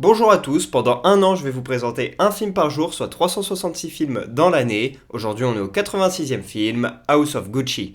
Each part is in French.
Bonjour à tous, pendant un an je vais vous présenter un film par jour, soit 366 films dans l'année. Aujourd'hui on est au 86e film, House of Gucci.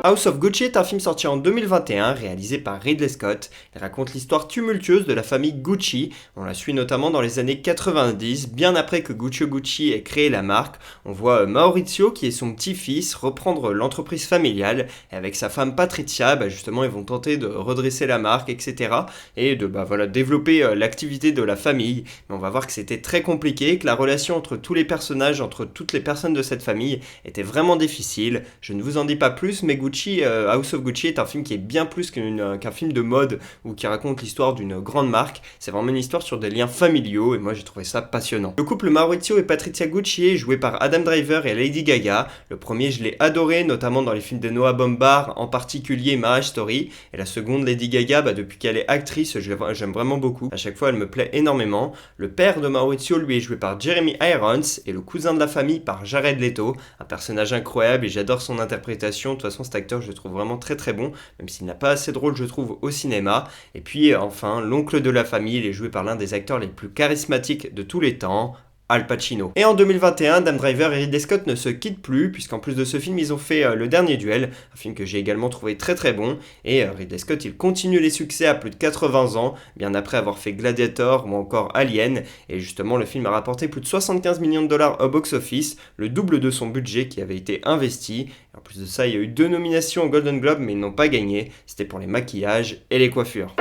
House of Gucci est un film sorti en 2021, réalisé par Ridley Scott. Il raconte l'histoire tumultueuse de la famille Gucci. On la suit notamment dans les années 90, bien après que Gucci ait créé la marque. On voit Maurizio, qui est son petit-fils, reprendre l'entreprise familiale. Et avec sa femme Patrizia, justement, ils vont tenter de redresser la marque, etc. Et de développer l'activité de la famille. Mais on va voir que c'était très compliqué, que la relation entre tous les personnages, entre toutes les personnes de cette famille, était vraiment difficile. Je ne vous en dis pas plus, mais House of Gucci est un film qui est bien plus qu'un film de mode ou qui raconte l'histoire d'une grande marque. C'est vraiment une histoire sur des liens familiaux et moi j'ai trouvé ça passionnant. Le couple Maurizio et Patrizia Gucci est joué par Adam Driver et Lady Gaga. Le premier je l'ai adoré, notamment dans les films de Noah Baumbach, en particulier Marriage Story. Et la seconde, Lady Gaga, depuis qu'elle est actrice, j'aime vraiment beaucoup. À chaque fois elle me plaît énormément. Le père de Maurizio lui est joué par Jeremy Irons et le cousin de la famille par Jared Leto. Un personnage incroyable et j'adore son interprétation. De toute façon cet acteur je le trouve vraiment très très bon, même s'il n'a pas assez de rôle je trouve au cinéma. Et puis enfin, l'oncle de la famille, il est joué par l'un des acteurs les plus charismatiques de tous les temps, Al Pacino. Et en 2021, Adam Driver et Ridley Scott ne se quittent plus, puisqu'en plus de ce film, ils ont fait Le Dernier Duel, un film que j'ai également trouvé très très bon. Et Ridley Scott, il continue les succès à plus de 80 ans, bien après avoir fait Gladiator ou encore Alien. Et justement, le film a rapporté plus de 75 millions de dollars au box-office, le double de son budget qui avait été investi. Et en plus de ça, il y a eu 2 nominations au Golden Globe, mais ils n'ont pas gagné. C'était pour les maquillages et les coiffures.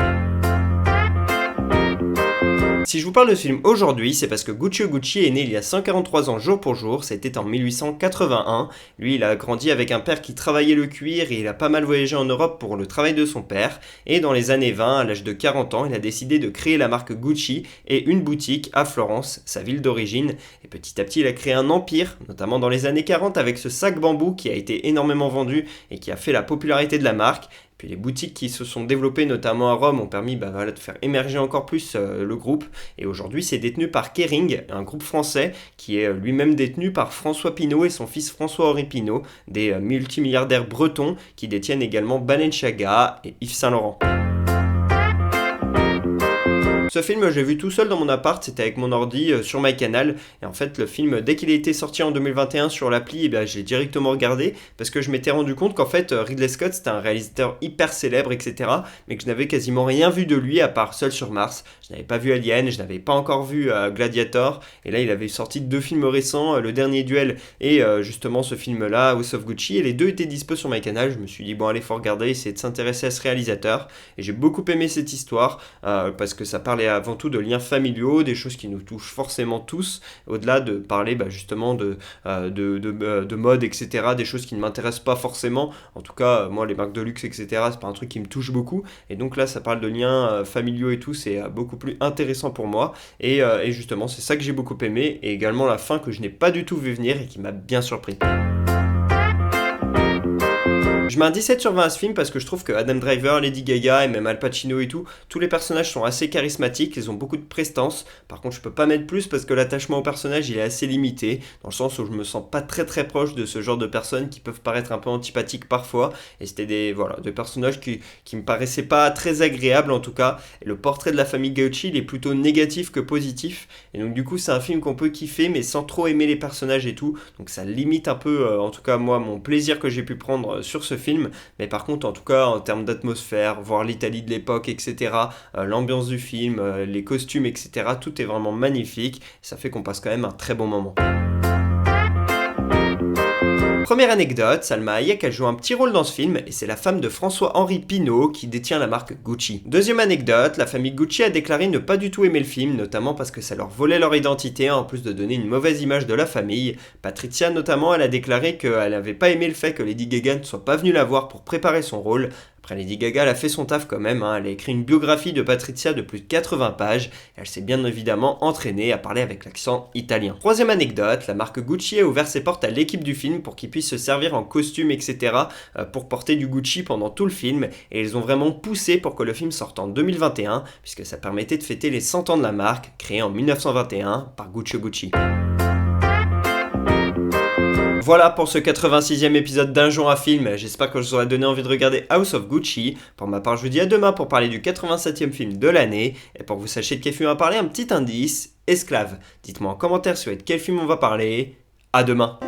Si je vous parle de ce film aujourd'hui, c'est parce que Gucci est né il y a 143 ans jour pour jour, c'était en 1881. Lui, il a grandi avec un père qui travaillait le cuir et il a pas mal voyagé en Europe pour le travail de son père. Et dans les années 20, à l'âge de 40 ans, il a décidé de créer la marque Gucci et une boutique à Florence, sa ville d'origine. Et petit à petit, il a créé un empire, notamment dans les années 40 avec ce sac bambou qui a été énormément vendu et qui a fait la popularité de la marque. Puis les boutiques qui se sont développées, notamment à Rome, ont permis de faire émerger encore plus le groupe. Et aujourd'hui, c'est détenu par Kering, un groupe français qui est lui-même détenu par François Pinault et son fils François-Henri Pinault, des multimilliardaires bretons qui détiennent également Balenciaga et Yves Saint Laurent. Ce film, je l'ai vu tout seul dans mon appart, c'était avec mon ordi sur MyCanal. Et en fait, le film, dès qu'il a été sorti en 2021 sur l'appli, je l'ai directement regardé parce que je m'étais rendu compte qu'en fait, Ridley Scott, c'était un réalisateur hyper célèbre, etc. Mais que je n'avais quasiment rien vu de lui à part Seul sur Mars. Je n'avais pas vu Alien, je n'avais pas encore vu Gladiator. Et là, il avait sorti 2 films récents, Le Dernier Duel et justement ce film-là, House of Gucci. Et les deux étaient dispo sur MyCanal. Je me suis dit, bon, allez, faut regarder, essayer de s'intéresser à ce réalisateur. Et j'ai beaucoup aimé cette histoire parce que ça parlait avant tout de liens familiaux, des choses qui nous touchent forcément tous, au-delà de parler justement de mode, etc., des choses qui ne m'intéressent pas forcément. En tout cas, moi, les marques de luxe, etc., c'est pas un truc qui me touche beaucoup. Et donc là, ça parle de liens familiaux et tout, c'est beaucoup plus intéressant pour moi. Et justement, c'est ça que j'ai beaucoup aimé. Et également la fin que je n'ai pas du tout vu venir et qui m'a bien surpris. Je mets un 17 sur 20 à ce film parce que je trouve que Adam Driver, Lady Gaga et même Al Pacino et tout, tous les personnages sont assez charismatiques, ils ont beaucoup de prestance. Par contre, je peux pas mettre plus parce que l'attachement au personnage il est assez limité, dans le sens où je me sens pas très très proche de ce genre de personnes qui peuvent paraître un peu antipathiques parfois. Et c'était des personnages qui me paraissaient pas très agréables en tout cas. Et le portrait de la famille Gucci il est plutôt négatif que positif. Et donc du coup, c'est un film qu'on peut kiffer mais sans trop aimer les personnages et tout. Donc ça limite un peu, en tout cas moi, mon plaisir que j'ai pu prendre sur ce film, mais par contre en tout cas en termes d'atmosphère, voir l'Italie de l'époque, etc., l'ambiance du film, les costumes, etc., tout est vraiment magnifique, ça fait qu'on passe quand même un très bon moment. Première anecdote, Salma Hayek elle joue un petit rôle dans ce film et c'est la femme de François-Henri Pinault qui détient la marque Gucci. Deuxième anecdote, la famille Gucci a déclaré ne pas du tout aimer le film, notamment parce que ça leur volait leur identité en plus de donner une mauvaise image de la famille. Patrizia notamment, elle a déclaré qu'elle n'avait pas aimé le fait que Lady Gaga ne soit pas venue la voir pour préparer son rôle. Après, Lady Gaga, elle a fait son taf quand même, elle a écrit une biographie de Patrizia de plus de 80 pages, et elle s'est bien évidemment entraînée à parler avec l'accent italien. Troisième anecdote, la marque Gucci a ouvert ses portes à l'équipe du film pour qu'ils puissent se servir en costume, etc., pour porter du Gucci pendant tout le film, et ils ont vraiment poussé pour que le film sorte en 2021, puisque ça permettait de fêter les 100 ans de la marque, créée en 1921 par Gucci. Donc voilà pour ce 86e épisode d'Un jour un film, j'espère que je vous aurai donné envie de regarder House of Gucci. Pour ma part, je vous dis à demain pour parler du 87e film de l'année, et pour que vous sachiez de quel film on va parler, un petit indice, Esclave. Dites-moi en commentaire si vous êtes quel film on va parler, à demain.